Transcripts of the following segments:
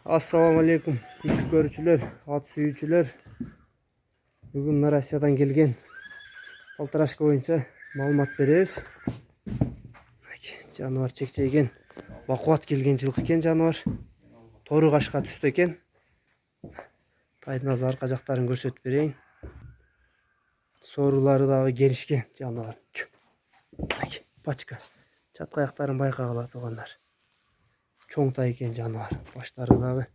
Assalamu alaikum YouTube görücüler, at suyucular. Bugün Rusya'dan gelgen Poltoraşka boyunca malumat bereriz. Canavar çekçeygen Bakuat gelgen жылқы eкен жануар. Торы қашқа түсті екен. Тайдың азы арқа жақтарын көрсетіп берейін. Сорулары дағы gelişken жануар. Пачка. Чатқа аяқтарын байқағыла туғандар. Чоң тай екен жануар. Баштары дағы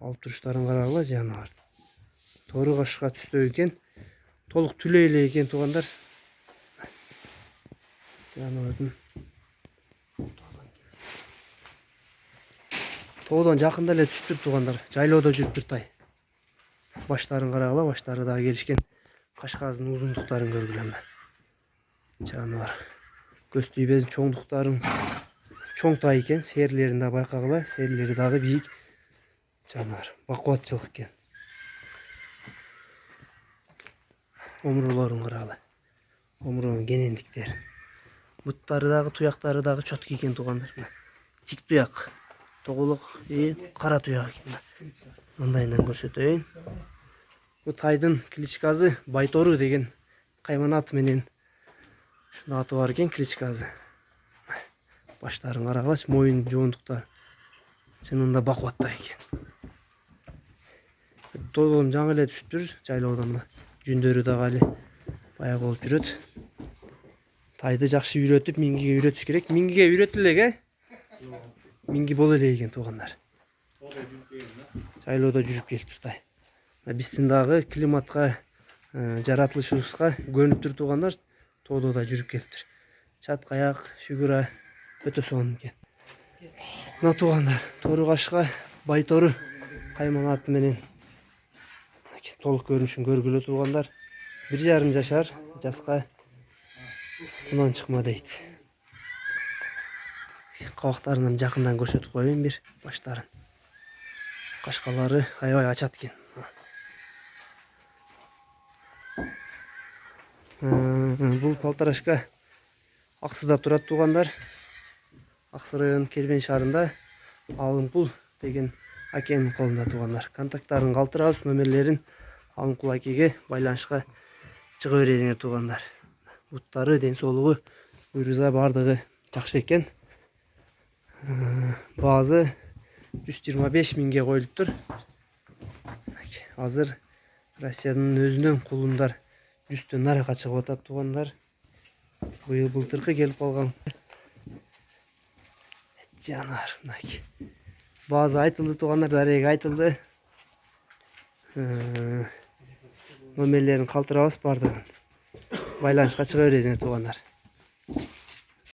алып тұрыштарын қарағыла жануар. Торы қашқа түсті екен. Толық түлейлі екен туғандар. Жануардың тоғдан жақында әлі түштір туғандар. Жайлауда жүріп тұр тай. Баштарын қарағыла, баштары дағы gelişken қашқазының ұзындықтарын көргілемді. Жануар. Көз түйбезін чоңдықтарын чоң тай екен. Серлерінде байқағыла, серлері дағы бейік жануар. Бақуат жылқы екен. Омырларын қарағыла. Омырының генендіктері. Бұттары дағы, тұяқтары дағы чотки екен туғандар. Тик тұяқ. Тоғылық, қара тұяқ екен. Мұндайынан көрсетейін. Бұл тайдың кличкасы Байтору деген қайман аты менен шunu аты бар екен, кличкасы. Баштарын қарағылаш, мойын жоғындықтар. Шынында бақуатта екен. Тоғым жаңы әлі түшіп тұр, жайлаудан жүндері дағы әлі баяғы болып жүреді. Тайды жақсы үйретіп, мингіге үйретіш керек. Мингіге үйретілеге, минги бол еле екен туғандар. Жайлауда жүріп келіп тұр тай. Біздің дағы климатқа, жаратылышымызға көніп тұр туғандар. Тоғда жүріп келіп тұр. Чат қаяқ, фигура өте соң екен. Мына туғандар, торы қашқа Байтору қайман аты менен толық көрінішін көргілі туғандар. 1,5 жашар жасқа мұнан шықма дейді. Қауақтарынан жақындан көрсетіп қойын бір баштарын. Қашқалары аябай ачат екен. Бұл Полторашка Ақсыда тұрады туғандар. Ақсы район Кербен шарында Алымқұл деген әкенің қолында туғандар. Контакттарын қалтырауыз, нөмерлерін Алымқұл әкеге байланышқа шыға бересіңер туғандар. Бұттары, денсаулығы, үйріза бардығы жақсы екен. Bazı 125 minге қойылып тұр. Азыр Россияның өзінен құлындар 100-тен нарыққа шығып отады туғандар. Бұйыл бұлтырқы келіп қалған. Жанар. Bazı айтылды туғандар, дәрегі айтылды. Нөмерлерін қалтырауыз бардығын. Байланышқа шыға бересіңер туғандар.